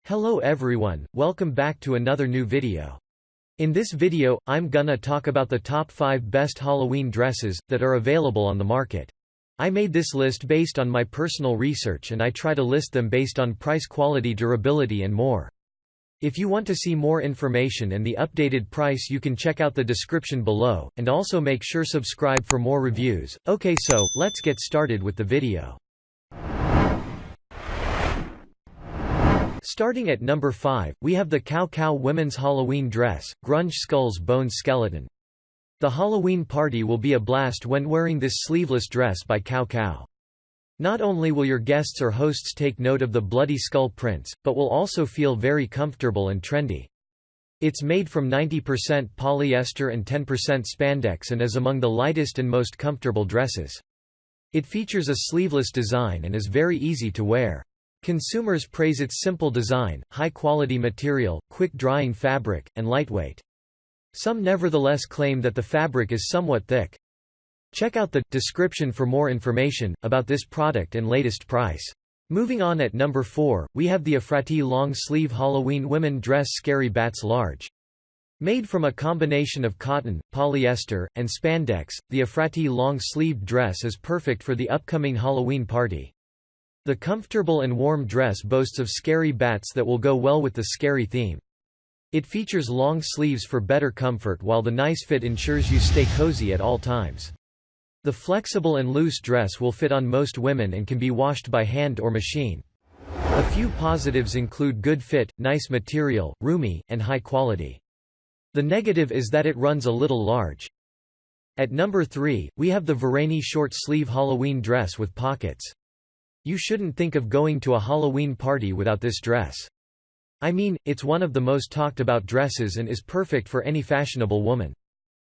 Hello everyone, welcome back to another new video. In this video, I'm gonna talk about the top 5 best Halloween dresses that are available on the market. I made this list based on my personal research and I try to list them based on price, quality, durability and more. If you want to see more information and the updated price, you can check out the description below, and also make sure subscribe for more reviews. Okay, so let's get started with the video. Starting at number 5, we have the CowCow women's Halloween dress, Grunge Skulls Bones Skeleton. The Halloween party will be a blast when wearing this sleeveless dress by CowCow. Not only will your guests or hosts take note of the bloody skull prints, but will also feel very comfortable and trendy. It's made from 90% polyester and 10% spandex and is among the lightest and most comfortable dresses. It features a sleeveless design and is very easy to wear. Consumers praise its simple design, high-quality material, quick-drying fabric, and lightweight. Some nevertheless claim that the fabric is somewhat thick. Check out the description for more information about this product and latest price. Moving on, at number 4, we have the Efrati long-sleeve Halloween women dress Scary Bats Large. Made from a combination of cotton, polyester, and spandex, the Efrati long-sleeved dress is perfect for the upcoming Halloween party. The comfortable and warm dress boasts of scary bats that will go well with the scary theme. It features long sleeves for better comfort, while the nice fit ensures you stay cozy at all times. The flexible and loose dress will fit on most women and can be washed by hand or machine. A few positives include good fit, nice material, roomy, and high quality. The negative is that it runs a little large. At number 3, we have the Veranee short sleeve Halloween dress with pockets. You shouldn't think of going to a Halloween party without this dress. I mean, it's one of the most talked about dresses and is perfect for any fashionable woman.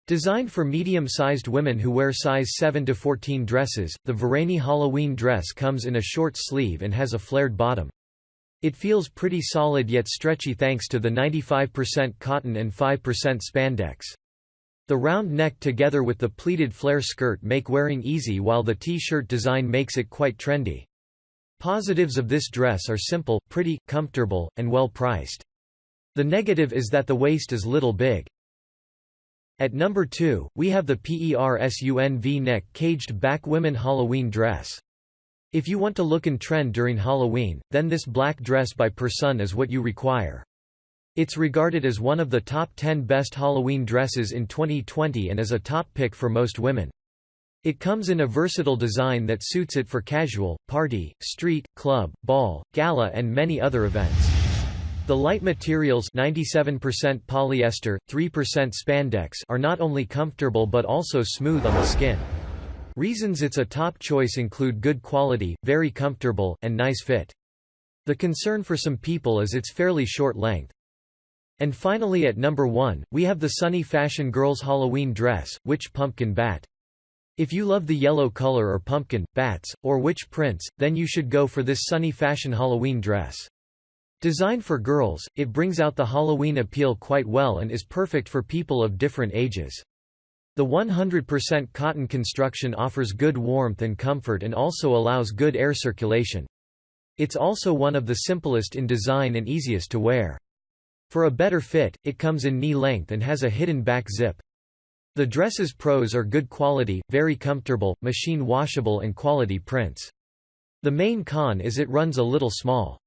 Designed for medium-sized women who wear size 7 to 14 dresses, the Vorenii Halloween dress comes in a short sleeve and has a flared bottom. It feels pretty solid yet stretchy thanks to the 95% cotton and 5% spandex. The round neck together with the pleated flare skirt make wearing easy, while the t-shirt design makes it quite trendy. Positives of this dress are simple, pretty, comfortable, and well priced. The negative is that the waist is little big. At number 2, we have the PERSUN VNeck caged back women Halloween dress. If you want to look and trend during Halloween, then this black dress by PERSUN is what you require. It's regarded as one of the top 10 best Halloween dresses in 2020 and is a top pick for most women. It comes in a versatile design that suits it for casual, party, street, club, ball, gala and many other events. The light materials 97% polyester, 3% spandex are not only comfortable but also smooth on the skin. Reasons it's a top choice include good quality, very comfortable, and nice fit. The concern for some people is its fairly short length. And finally, at number 1, we have the Sunny Fashion Girls Halloween dress, Witch Pumpkin Bat. If you love the yellow color or pumpkin, bats, or witch prints, then you should go for this Sunny Fashion Halloween dress. Designed for girls, it brings out the Halloween appeal quite well and is perfect for people of different ages. The 100% cotton construction offers good warmth and comfort and also allows good air circulation. It's also one of the simplest in design and easiest to wear. For a better fit, it comes in knee length and has a hidden back zip. The dress's pros are good quality, very comfortable, machine washable and quality prints. The main con is it runs a little small.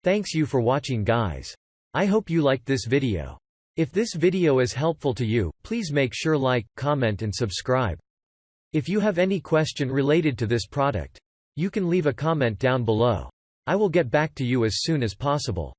Thanks you for watching, guys. I hope you liked this video. If this video is helpful to you, please make sure like, comment and subscribe. If you have any question related to this product, you can leave a comment down below. I will get back to you as soon as possible.